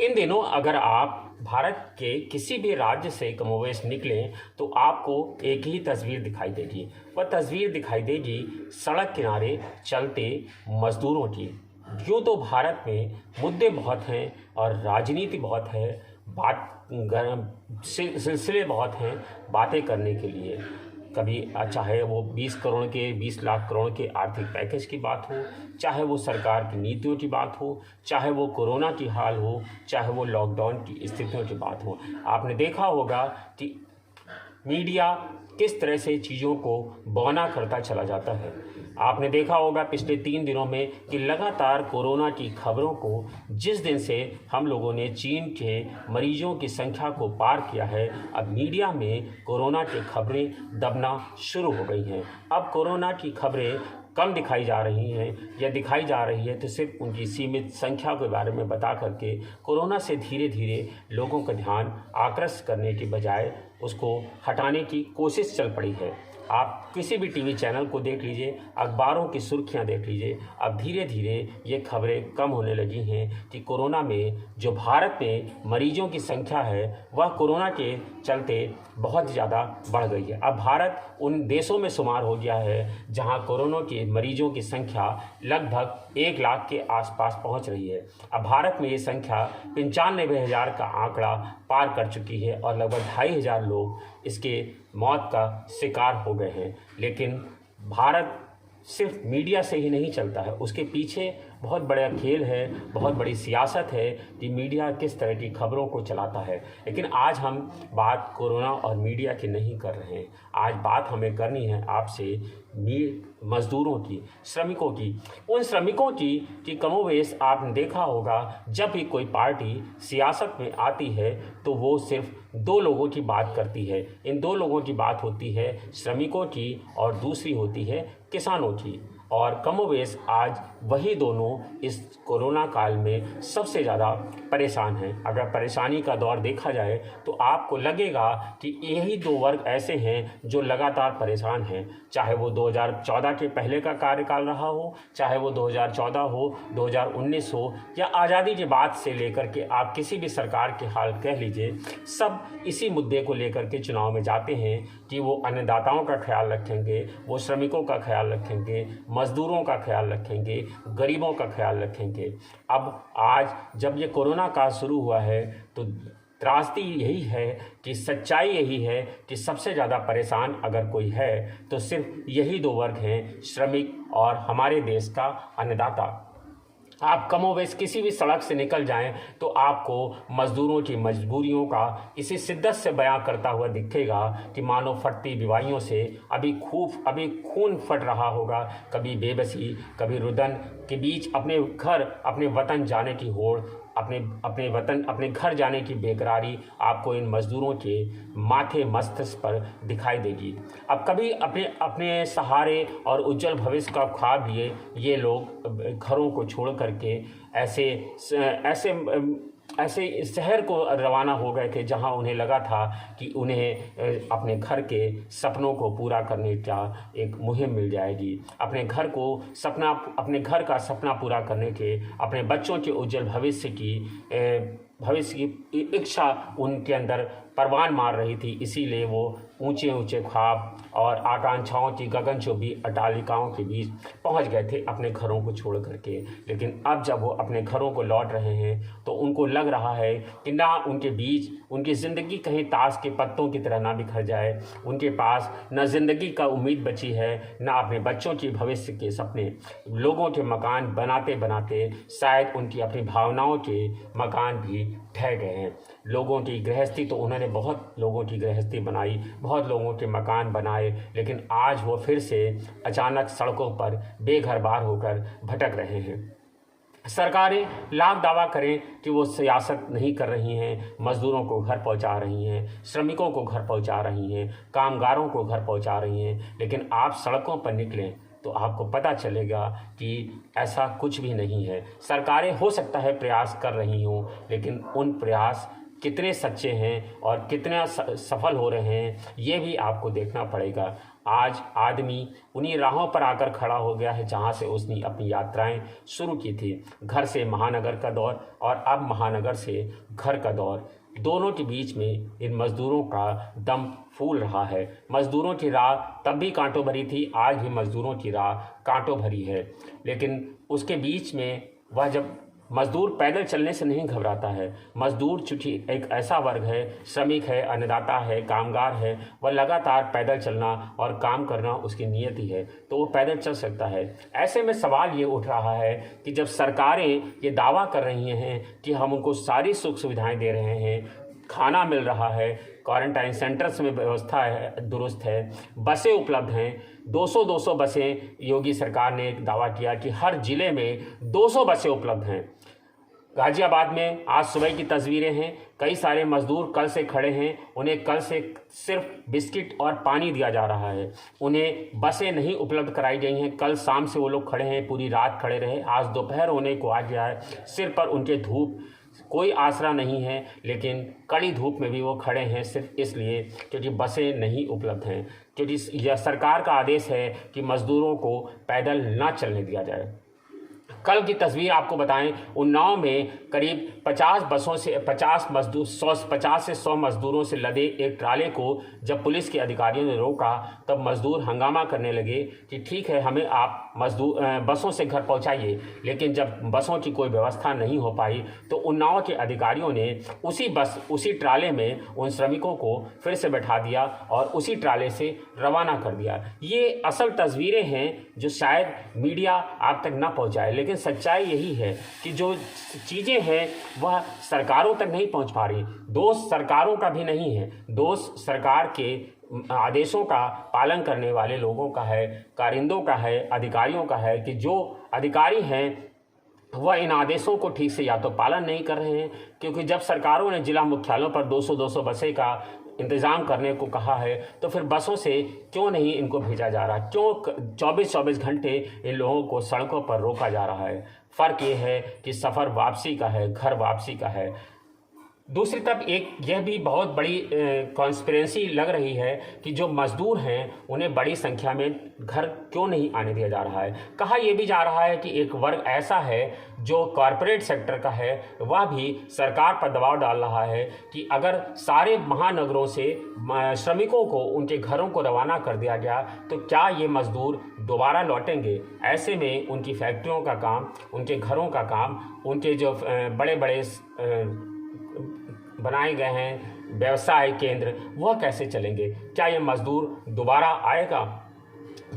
इन दिनों अगर आप भारत के किसी भी राज्य से कमोवेश निकलें तो आपको एक ही तस्वीर दिखाई देगी। वह तस्वीर दिखाई देगी सड़क किनारे चलते मजदूरों की। यूँ तो भारत में मुद्दे बहुत हैं और राजनीति बहुत है, सिलसिले बहुत हैं बातें करने के लिए। कभी चाहे वो 20 करोड़ के 20 लाख करोड़ के आर्थिक पैकेज की बात हो, चाहे वो सरकार की नीतियों की बात हो, चाहे वो कोरोना की हाल हो, चाहे वो लॉकडाउन की स्थितियों की बात हो। आपने देखा होगा कि मीडिया किस तरह से चीज़ों को बौना करता चला जाता है। आपने देखा होगा पिछले 3 दिनों में कि लगातार कोरोना की खबरों को, जिस दिन से हम लोगों ने चीन के मरीजों की संख्या को पार किया है, अब मीडिया में कोरोना की खबरें दबना शुरू हो गई हैं। अब कोरोना की खबरें कम दिखाई जा रही हैं या दिखाई जा रही है तो सिर्फ उनकी सीमित संख्या के बारे में बता करके कोरोना से धीरे धीरे लोगों का ध्यान आकृष्ट करने की बजाय उसको हटाने की कोशिश चल पड़ी है। आप किसी भी टीवी चैनल को देख लीजिए, अखबारों की सुर्खियां देख लीजिए, अब धीरे धीरे ये खबरें कम होने लगी हैं कि कोरोना में जो भारत में मरीजों की संख्या है वह कोरोना के चलते बहुत ज़्यादा बढ़ गई है। अब भारत उन देशों में शुमार हो गया है जहां कोरोना के मरीजों की संख्या लगभग 1 लाख के आसपास पहुंच रही है। अब भारत में ये संख्या 95,000 का आंकड़ा पार कर चुकी है और लगभग 2,500 लोग इसके मौत का शिकार हो गए हैं। लेकिन भारत सिर्फ मीडिया से ही नहीं चलता है, उसके पीछे बहुत बड़ा खेल है, बहुत बड़ी सियासत है कि मीडिया किस तरह की खबरों को चलाता है। लेकिन आज हम बात कोरोना और मीडिया की नहीं कर रहे हैं। आज बात हमें करनी है आपसे मज़दूरों की, श्रमिकों की, उन श्रमिकों की कि कमोवेश आपने देखा होगा जब भी कोई पार्टी सियासत में आती है तो वो सिर्फ 2 लोगों की बात करती है। इन 2 लोगों की बात होती है श्रमिकों की और दूसरी होती है किसानों की। और कमोवेश आज वही दोनों इस कोरोना काल में सबसे ज़्यादा परेशान हैं। अगर परेशानी का दौर देखा जाए तो आपको लगेगा कि यही 2 वर्ग ऐसे हैं जो लगातार परेशान हैं, चाहे वो 2014 के पहले का कार्यकाल रहा हो, चाहे वो 2014 हो, 2019 हो या आज़ादी के बाद से लेकर के आप किसी भी सरकार के हाल कह लीजिए, सब इसी मुद्दे को लेकर के चुनाव में जाते हैं कि वो अन्नदाताओं का ख्याल रखेंगे, वो श्रमिकों का ख्याल रखेंगे, मज़दूरों का ख्याल रखेंगे, गरीबों का ख्याल रखेंगे। अब आज जब ये कोरोना काल शुरू हुआ है तो त्रासदी यही है कि सच्चाई यही है कि सबसे ज़्यादा परेशान अगर कोई है तो सिर्फ यही 2 वर्ग हैं, श्रमिक और हमारे देश का अन्नदाता। आप कमोवेश किसी भी सड़क से निकल जाएं तो आपको मज़दूरों की मजबूरियों का इसी शिद्दत से बयां करता हुआ दिखेगा कि मानो फटती दीवारों से अभी खून फट रहा होगा। कभी बेबसी, कभी रुदन के बीच अपने घर, अपने वतन जाने की होड़, अपने घर जाने की बेकरारी आपको इन मज़दूरों के माथे मस्तिष्क पर दिखाई देगी। अब कभी अपने सहारे और उज्जवल भविष्य का ख्वाब लिए ये लोग घरों को छोड़ करके ऐसे शहर को रवाना हो गए थे जहां उन्हें लगा था कि उन्हें अपने घर के सपनों को पूरा करने का एक मुहिम मिल जाएगी। अपने घर का सपना पूरा करने के, अपने बच्चों के उज्जवल भविष्य की इच्छा उनके अंदर परवान मार रही थी। इसीलिए वो ऊंचे ऊंचे ख्वाब और आकांक्षाओं की गगनचुंबी अट्टालिकाओं के बीच पहुंच गए थे अपने घरों को छोड़ करके। लेकिन अब जब वो अपने घरों को लौट रहे हैं तो उनको लग रहा है कि ना उनके बीच उनकी ज़िंदगी कहीं ताश के पत्तों की तरह ना बिखर जाए। उनके पास न ज़िंदगी का उम्मीद बची है, ना अपने बच्चों के भविष्य के सपने। लोगों के मकान बनाते बनाते शायद उनकी अपनी भावनाओं के मकान भी ढह गए हैं। लोगों की गृहस्थी तो उन्होंने बहुत लोगों की गृहस्थी बनाई, बहुत लोगों के मकान बनाए, लेकिन आज वो फिर से अचानक सड़कों पर बेघर-बार होकर भटक रहे हैं। सरकारें लाख दावा करें कि वो सियासत नहीं कर रही हैं, मज़दूरों को घर पहुंचा रही हैं, श्रमिकों को घर पहुंचा रही हैं, कामगारों को घर पहुंचा रही हैं, लेकिन आप सड़कों पर निकलें तो आपको पता चलेगा कि ऐसा कुछ भी नहीं है। सरकारें हो सकता है प्रयास कर रही हों, लेकिन उन प्रयास कितने सच्चे हैं और कितना सफल हो रहे हैं ये भी आपको देखना पड़ेगा। आज आदमी उन्हीं राहों पर आकर खड़ा हो गया है जहां से उसने अपनी यात्राएं शुरू की थी। घर से महानगर का दौर और अब महानगर से घर का दौर, दोनों के बीच में इन मज़दूरों का दम फूल रहा है। मज़दूरों की राह तब भी कांटों भरी थी, आज भी मज़दूरों की राह कांटों भरी है। लेकिन उसके बीच में वह जब मज़दूर पैदल चलने से नहीं घबराता है। मज़दूर चूँकि एक ऐसा वर्ग है, श्रमिक है, अन्नदाता है, कामगार है, वह लगातार पैदल चलना और काम करना उसकी नियति है, तो वो पैदल चल सकता है। ऐसे में सवाल ये उठ रहा है कि जब सरकारें ये दावा कर रही हैं कि हम उनको सारी सुख सुविधाएं दे रहे हैं, खाना मिल रहा है, क्वारंटाइन सेंटर्स में व्यवस्था है, दुरुस्त है, बसें उपलब्ध हैं, 200 बसें, योगी सरकार ने एक दावा किया कि हर ज़िले में 200 बसें उपलब्ध हैं। गाज़ियाबाद में आज सुबह की तस्वीरें हैं, कई सारे मज़दूर कल से खड़े हैं, उन्हें कल से सिर्फ बिस्किट और पानी दिया जा रहा है, उन्हें बसें नहीं उपलब्ध कराई गई हैं। कल शाम से वो लोग खड़े हैं, पूरी रात खड़े रहे, आज दोपहर होने को आ गया है, सिर पर उनके धूप, कोई आसरा नहीं है, लेकिन कड़ी धूप में भी वो खड़े हैं सिर्फ इसलिए क्योंकि बसें नहीं उपलब्ध हैं, क्योंकि यह सरकार का आदेश है कि मज़दूरों को पैदल ना चलने दिया जाए। कल की तस्वीर आपको बताएं, उन्नाव में करीब 50 बसों से 50 मजदूर 50 से 100 मजदूरों से लदे एक ट्राले को जब पुलिस के अधिकारियों ने रोका, तब मजदूर हंगामा करने लगे कि ठीक है, हमें आप बसों से घर पहुंचाइए। लेकिन जब बसों की कोई व्यवस्था नहीं हो पाई तो उन्नाव के अधिकारियों ने उसी ट्राले में उन श्रमिकों को फिर से बैठा दिया और उसी ट्राले से रवाना कर दिया। ये असल तस्वीरें हैं जो शायद मीडिया आप तक ना पहुंचाए, लेकिन सच्चाई यही है कि जो चीज़ें हैं वह सरकारों तक नहीं पहुंच पा रही। दोष सरकारों का भी नहीं है, दोष सरकार के आदेशों का पालन करने वाले लोगों का है, कारिंदों का है, अधिकारियों का है कि जो अधिकारी हैं वह इन आदेशों को ठीक से या तो पालन नहीं कर रहे हैं, क्योंकि जब सरकारों ने जिला मुख्यालयों पर 200 बसें का इंतज़ाम करने को कहा है तो फिर बसों से क्यों नहीं इनको भेजा जा रहा, क्यों 24 घंटे इन लोगों को सड़कों पर रोका जा रहा है। फ़र्क ये है कि सफ़र वापसी का है, घर वापसी का है। दूसरी तरफ एक यह भी बहुत बड़ी कॉन्स्पिरेंसी लग रही है कि जो मज़दूर हैं उन्हें बड़ी संख्या में घर क्यों नहीं आने दिया जा रहा है। कहा यह भी जा रहा है कि एक वर्ग ऐसा है जो कॉरपोरेट सेक्टर का है, वह भी सरकार पर दबाव डाल रहा है कि अगर सारे महानगरों से श्रमिकों को उनके घरों को रवाना कर दिया गया तो क्या ये मज़दूर दोबारा लौटेंगे। ऐसे में उनकी फैक्ट्रियों का काम, उनके घरों का काम, उनके जो बड़े बड़े बनाए गए हैं व्यवसाय केंद्र, वह कैसे चलेंगे। क्या ये मज़दूर दोबारा आएगा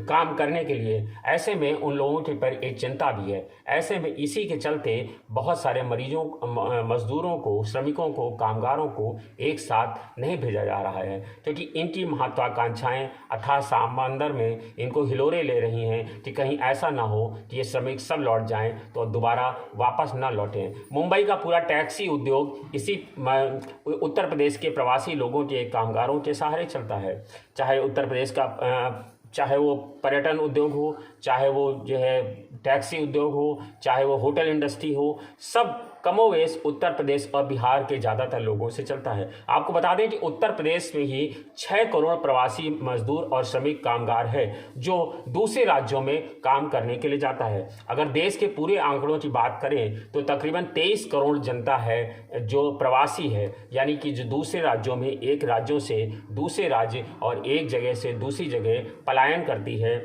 काम करने के लिए। ऐसे में उन लोगों के पर एक चिंता भी है। ऐसे में इसी के चलते बहुत सारे मजदूरों को, श्रमिकों को, कामगारों को एक साथ नहीं भेजा जा रहा है, क्योंकि इनकी महत्वाकांक्षाएं अथाह समंदर में इनको हिलोरे ले रही हैं कि कहीं ऐसा ना हो कि ये श्रमिक सब लौट जाएं तो दोबारा वापस ना लौटें। मुंबई का पूरा टैक्सी उद्योग इसी उत्तर प्रदेश के प्रवासी लोगों के, कामगारों के सहारे चलता है। चाहे उत्तर प्रदेश का चाहे वो पर्यटन उद्योग हो, चाहे वो जो है टैक्सी उद्योग हो, चाहे वो होटल इंडस्ट्री हो, सब कमोवेश उत्तर प्रदेश और बिहार के ज़्यादातर लोगों से चलता है। आपको बता दें कि उत्तर प्रदेश में ही 6 करोड़ प्रवासी मजदूर और श्रमिक कामगार है जो दूसरे राज्यों में काम करने के लिए जाता है। अगर देश के पूरे आंकड़ों की बात करें तो तकरीबन 23 करोड़ जनता है जो प्रवासी है, यानी कि जो दूसरे राज्यों में, एक राज्यों से दूसरे राज्य और एक जगह से दूसरी जगह पलायन करती है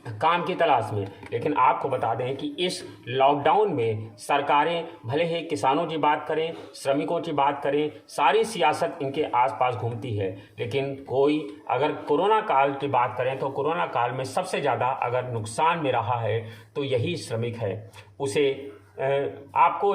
काम की तलाश में। लेकिन आपको बता दें कि इस लॉकडाउन में सरकारें भले ही किसानों की बात करें, श्रमिकों की बात करें, सारी सियासत इनके आसपास घूमती है, लेकिन कोई अगर कोरोना काल की बात करें तो कोरोना काल में सबसे ज़्यादा अगर नुकसान में रहा है तो यही श्रमिक है। उसे आपको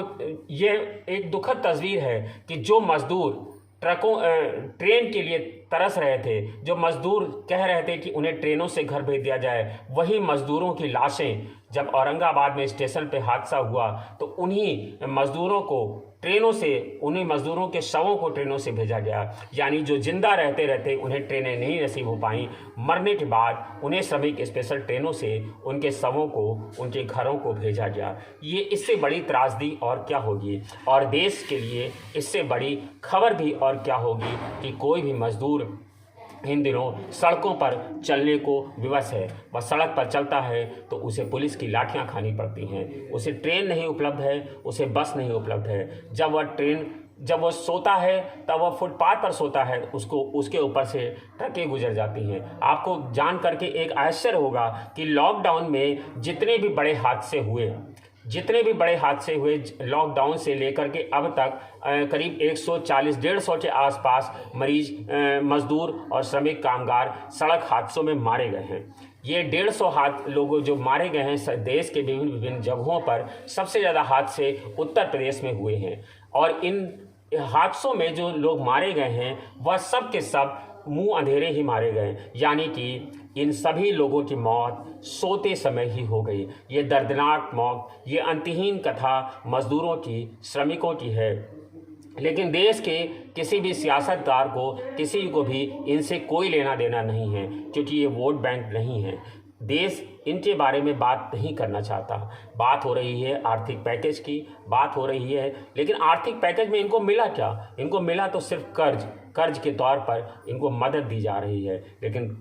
ये एक दुखद तस्वीर है कि जो मज़दूर ट्रेन के लिए तरस रहे थे, जो मज़दूर कह रहे थे कि उन्हें ट्रेनों से घर भेज दिया जाए, वही मज़दूरों की लाशें जब औरंगाबाद में स्टेशन पे हादसा हुआ तो उन्हीं मज़दूरों को ट्रेनों से, उन्हीं मज़दूरों के शवों को ट्रेनों से भेजा गया। यानी जो जिंदा रहते रहते उन्हें ट्रेनें नहीं नसीब हो पाईं, मरने के बाद उन्हें श्रमिक स्पेशल ट्रेनों से उनके शवों को उनके घरों को भेजा गया। ये इससे बड़ी त्रासदी और क्या होगी, और देश के लिए इससे बड़ी खबर भी और क्या होगी कि कोई भी मज़दूर इन दिनों सड़कों पर चलने को विवश है। वह सड़क पर चलता है तो उसे पुलिस की लाठियां खानी पड़ती हैं। उसे ट्रेन नहीं उपलब्ध है, उसे बस नहीं उपलब्ध है। जब वह सोता है तब वह फुटपाथ पर सोता है, उसके ऊपर से ट्रकें गुजर जाती हैं। आपको जान करके एक आश्चर्य होगा कि लॉकडाउन में जितने भी बड़े हादसे हुए लॉकडाउन से लेकर के अब तक करीब 140-150 के आसपास मजदूर और श्रमिक कामगार सड़क हादसों में मारे गए हैं। ये 150 लोग जो मारे गए हैं देश के विभिन्न जगहों पर, सबसे ज़्यादा हादसे उत्तर प्रदेश में हुए हैं। और इन हादसों में जो लोग मारे गए हैं वह सब के सब मुंह अंधेरे ही मारे गए, यानी कि इन सभी लोगों की मौत सोते समय ही हो गई। ये दर्दनाक मौत, ये अंतहीन कथा मजदूरों की, श्रमिकों की है। लेकिन देश के किसी भी सियासतदार को, किसी को भी इनसे कोई लेना देना नहीं है, क्योंकि ये वोट बैंक नहीं है। देश इनके बारे में बात नहीं करना चाहता। बात हो रही है आर्थिक पैकेज की, बात हो रही है, लेकिन आर्थिक पैकेज में इनको मिला क्या? इनको मिला तो सिर्फ कर्ज के तौर पर इनको मदद दी जा रही है। लेकिन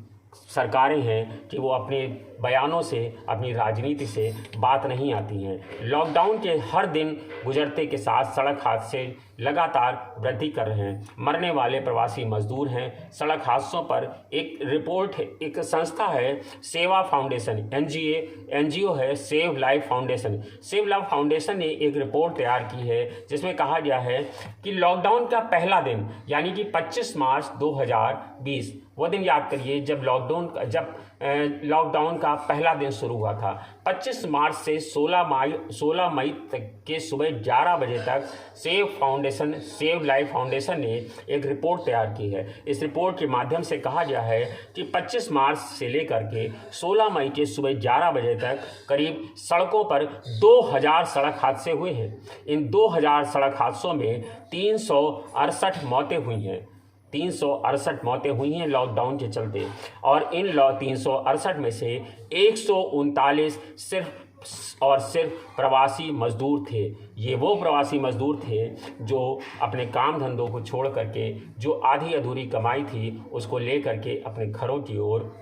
सरकारें हैं कि वो अपने बयानों से, अपनी राजनीति से बात नहीं आती हैं। लॉकडाउन के हर दिन गुजरते के साथ सड़क हादसे लगातार वृद्धि कर रहे हैं। मरने वाले प्रवासी मजदूर हैं। सड़क हादसों पर एक रिपोर्ट है, एक संस्था है सेवा फाउंडेशन, एनजीओ है save life foundation. Save life foundation ने एक रिपोर्ट तैयार की है जिसमें कहा गया है कि लॉकडाउन का पहला दिन यानी कि 25 मार्च 2020, वो दिन याद करिए जब लॉकडाउन का पहला दिन शुरू हुआ था। 25 मार्च से 16 मई तक के सुबह 11 बजे तक सेव लाइफ फाउंडेशन ने एक रिपोर्ट तैयार की है। इस रिपोर्ट के माध्यम से कहा गया है कि 25 मार्च से लेकर के 16 मई के सुबह 11 बजे तक करीब सड़कों पर 2000 सड़क हादसे हुए हैं। इन 2000 सड़क हादसों में 368 मौतें हुई हैं। 368 मौतें हुई हैं लॉकडाउन के चलते, और इन 368 में से 139 सिर्फ प्रवासी मजदूर थे। ये वो प्रवासी मजदूर थे जो अपने काम धंधों को छोड़ करके, जो आधी अधूरी कमाई थी उसको ले करके अपने घरों की ओर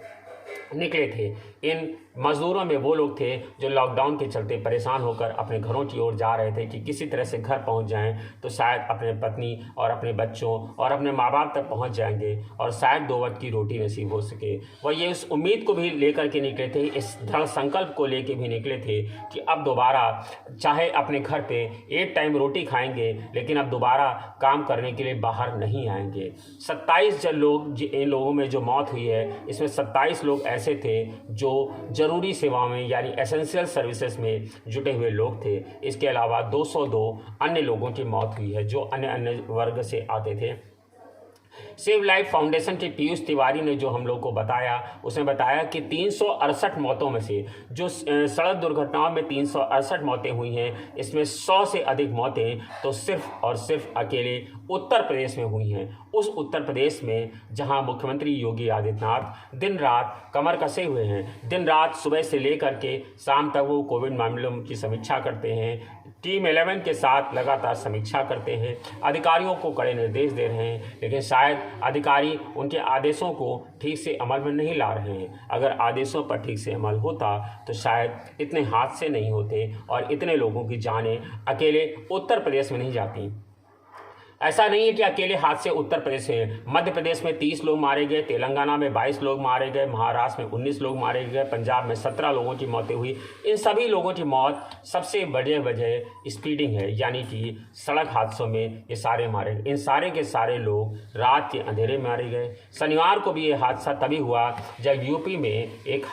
निकले थे। इन मजदूरों में वो लोग थे जो लॉकडाउन के चलते परेशान होकर अपने घरों की ओर जा रहे थे कि किसी तरह से घर पहुंच जाएं तो शायद अपने पत्नी और अपने बच्चों और अपने माँ बाप तक पहुंच जाएंगे और शायद 2 वक्त की रोटी नसीब हो सके। वह ये उस उम्मीद को भी लेकर के निकले थे, इस दृढ़ संकल्प को लेकर भी निकले थे कि अब दोबारा चाहे अपने घर पे एक टाइम रोटी खाएंगे, लेकिन अब दोबारा काम करने के लिए बाहर नहीं आएंगे। 27 इन लोगों में जो मौत हुई है, इसमें 27 लोग ऐसे थे जो ज़रूरी सेवाओं में यानी एसेंशियल सर्विसेज में जुटे हुए लोग थे। इसके अलावा 202 अन्य लोगों की मौत हुई है जो अन्य वर्ग से आते थे। सेव लाइफ फाउंडेशन के पीयूष तिवारी ने जो हम लोग को बताया, उसने बताया कि 368 मौतों में से जो सड़क दुर्घटनाओं में 368 मौतें हुई हैं, इसमें 100 से अधिक मौतें तो सिर्फ और सिर्फ अकेले उत्तर प्रदेश में हुई हैं। उस उत्तर प्रदेश में जहां मुख्यमंत्री योगी आदित्यनाथ दिन रात कमर कसे हुए हैं। दिन रात सुबह से लेकर के शाम तक वो कोविड मामलों की समीक्षा करते हैं, टीम 11 के साथ लगातार समीक्षा करते हैं, अधिकारियों को कड़े निर्देश दे रहे हैं, लेकिन शायद अधिकारी उनके आदेशों को ठीक से अमल में नहीं ला रहे हैं। अगर आदेशों पर ठीक से अमल होता तो शायद इतने हादसे नहीं होते और इतने लोगों की जानें अकेले उत्तर प्रदेश में नहीं जाती। ऐसा नहीं है कि अकेले हादसे उत्तर प्रदेश हैं। मध्य प्रदेश में 30 लोग मारे गए, तेलंगाना में 22 लोग मारे गए, महाराष्ट्र में 19 लोग मारे गए, पंजाब में 17 लोगों की मौतें हुई। इन सभी लोगों की मौत सबसे बड़ी वजह स्पीडिंग है, यानी कि सड़क हादसों में ये सारे मारे गए। इन सारे के सारे लोग रात के अंधेरे में मारे गए। शनिवार को भी ये हादसा तभी हुआ जब यूपी में एक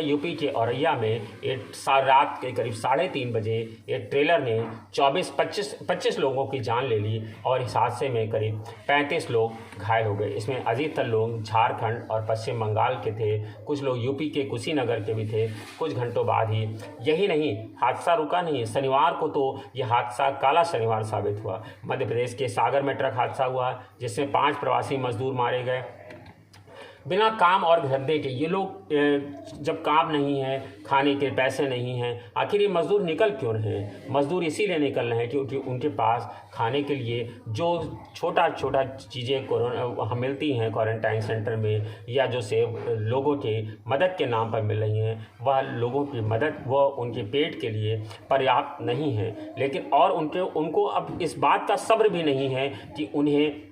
यूपी के औरैया में एक रात के करीब 3:30 बजे एक ट्रेलर ने 25 लोगों की जान ले ली और इस हादसे में करीब 35 लोग घायल हो गए। इसमें अधिकतर लोग झारखंड और पश्चिम बंगाल के थे, कुछ लोग यूपी के कुशीनगर के भी थे। कुछ घंटों बाद ही, यही नहीं, हादसा रुका नहीं। शनिवार को तो यह हादसा काला शनिवार साबित हुआ। मध्य प्रदेश के सागर में ट्रक हादसा हुआ जिसमें 5 प्रवासी मजदूर मारे गए। बिना काम और धंधे के ये लोग जब काम नहीं है, खाने के पैसे नहीं हैं, आखिर ये मज़दूर निकल क्यों रहे हैं? मज़दूर इसीलिए निकल रहे हैं क्योंकि उनके पास खाने के लिए जो छोटा छोटा चीज़ें वहाँ मिलती हैं क्वारंटाइन सेंटर में, या जो सेव लोगों के मदद के नाम पर मिल रही हैं, वह लोगों की मदद वो उनके पेट के लिए पर्याप्त नहीं है। लेकिन और उनको अब इस बात का सब्र भी नहीं है कि उन्हें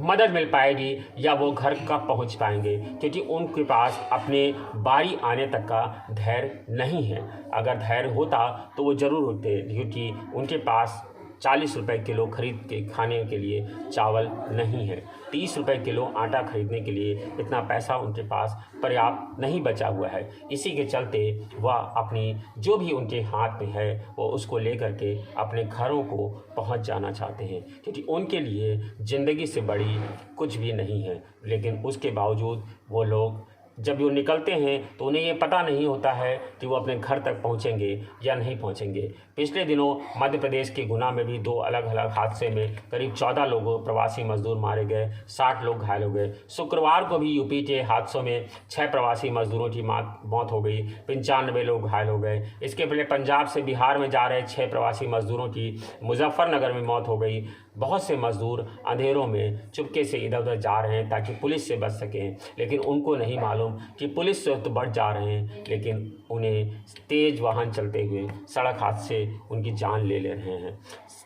मदद मिल पाएगी या वो घर कब पहुंच पाएंगे, क्योंकि उनके पास अपने बारी आने तक का धैर्य नहीं है। अगर धैर्य होता तो वो ज़रूर होते, क्योंकि उनके पास 40 रुपए किलो खरीद के खाने के लिए चावल नहीं है, 30 रुपए किलो आटा खरीदने के लिए इतना पैसा उनके पास पर्याप्त नहीं बचा हुआ है। इसी के चलते वह अपनी जो भी उनके हाथ में है वो उसको लेकर के अपने घरों को पहुंच जाना चाहते हैं, क्योंकि उनके लिए ज़िंदगी से बड़ी कुछ भी नहीं है। लेकिन उसके बावजूद वो लोग जब वो निकलते हैं तो उन्हें ये पता नहीं होता है कि वो अपने घर तक पहुंचेंगे या नहीं पहुंचेंगे। पिछले दिनों मध्य प्रदेश के गुना में भी 2 अलग अलग हादसे में करीब 14 लोगों प्रवासी मजदूर मारे गए, 60 लोग घायल हो गए। शुक्रवार को भी यूपी के हादसों में 6 प्रवासी मजदूरों की मौत हो गई, 95 लोग घायल हो गए। इसके पहले पंजाब से बिहार में जा रहे 6 प्रवासी मजदूरों की मुजफ्फरनगर में मौत हो गई। बहुत से मजदूर अंधेरों में चुपके से इधर उधर जा रहे हैं ताकि पुलिस से बच सकें, लेकिन उनको नहीं मालूम कि पुलिस से तो बढ़ जा रहे हैं, लेकिन उन्हें तेज़ वाहन चलते हुए सड़क हादसे उनकी जान ले रहे हैं।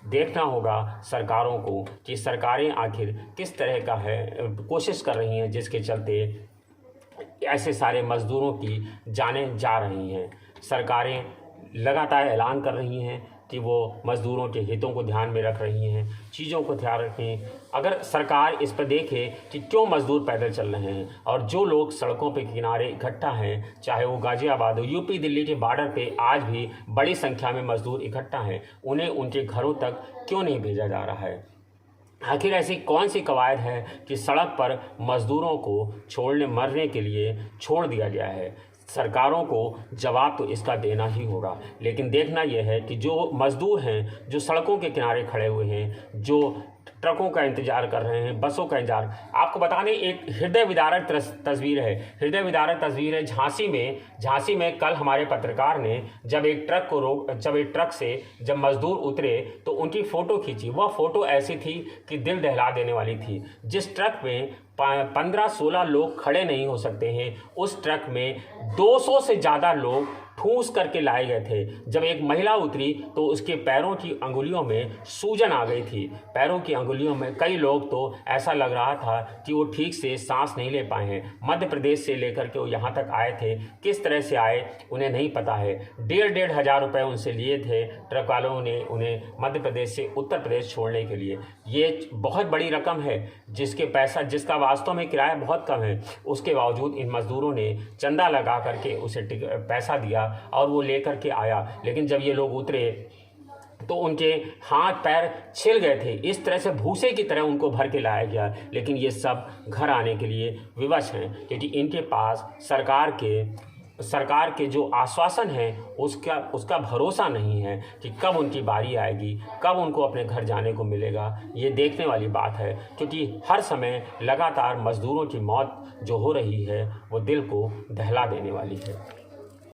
देखना होगा सरकारों को कि सरकारें आखिर किस तरह का है कोशिश कर रही हैं, जिसके चलते ऐसे सारे मज़दूरों की जानें जा रही हैं। सरकारें लगातार ऐलान कर रही हैं कि वो मज़दूरों के हितों को ध्यान में रख रही हैं, चीज़ों को ध्यान रखें। अगर सरकार इस पर देखे कि क्यों मज़दूर पैदल चल रहे हैं और जो लोग सड़कों पे किनारे इकट्ठा हैं, चाहे वो गाज़ियाबाद हो, यूपी दिल्ली के बॉर्डर पे आज भी बड़ी संख्या में मज़दूर इकट्ठा हैं, उन्हें उनके घरों तक क्यों नहीं भेजा जा रहा है? आखिर ऐसी कौन सी कवायद है कि सड़क पर मज़दूरों को मरने के लिए छोड़ दिया गया है? सरकारों को जवाब तो इसका देना ही होगा। लेकिन देखना यह है कि जो मज़दूर हैं, जो सड़कों के किनारे खड़े हुए हैं, जो ट्रकों का इंतज़ार कर रहे हैं, बसों का इंतज़ार, आपको बताने एक हृदय विदारक तस्वीर है। हृदय विदारक तस्वीर है झांसी में कल हमारे पत्रकार ने जब एक ट्रक से जब मज़दूर उतरे तो उनकी फ़ोटो खींची। वह फ़ोटो ऐसी थी कि दिल दहला देने वाली थी। जिस ट्रक में 15-16 लोग खड़े नहीं हो सकते हैं, उस ट्रक में 200 से ज़्यादा लोग ठूस करके लाए गए थे। जब एक महिला उतरी तो उसके पैरों की अंगुलियों में सूजन आ गई थी। पैरों की अंगुलियों में कई लोग तो ऐसा लग रहा था कि वो ठीक से सांस नहीं ले पाए हैं। मध्य प्रदेश से लेकर के वो यहाँ तक आए थे, किस तरह से आए उन्हें नहीं पता है। 1,500 हज़ार रुपये उनसे लिए थे ट्रक वालों ने उन्हें मध्य प्रदेश से उत्तर प्रदेश छोड़ने के लिए। ये बहुत बड़ी रकम है जिसका वास्तव में किराया बहुत कम है। उसके बावजूद इन मज़दूरों ने चंदा लगा करके उसे पैसा दिया और वो लेकर के आया। लेकिन जब ये लोग उतरे तो उनके हाथ पैर छिल गए थे, इस तरह से भूसे की तरह उनको भर के लाया गया। लेकिन ये सब घर आने के लिए विवश हैं, क्योंकि इनके पास सरकार के जो आश्वासन है उसका भरोसा नहीं है कि कब उनकी बारी आएगी, कब उनको अपने घर जाने को मिलेगा। ये देखने वाली बात है, क्योंकि हर समय लगातार मज़दूरों की मौत जो हो रही है वो दिल को दहला देने वाली है।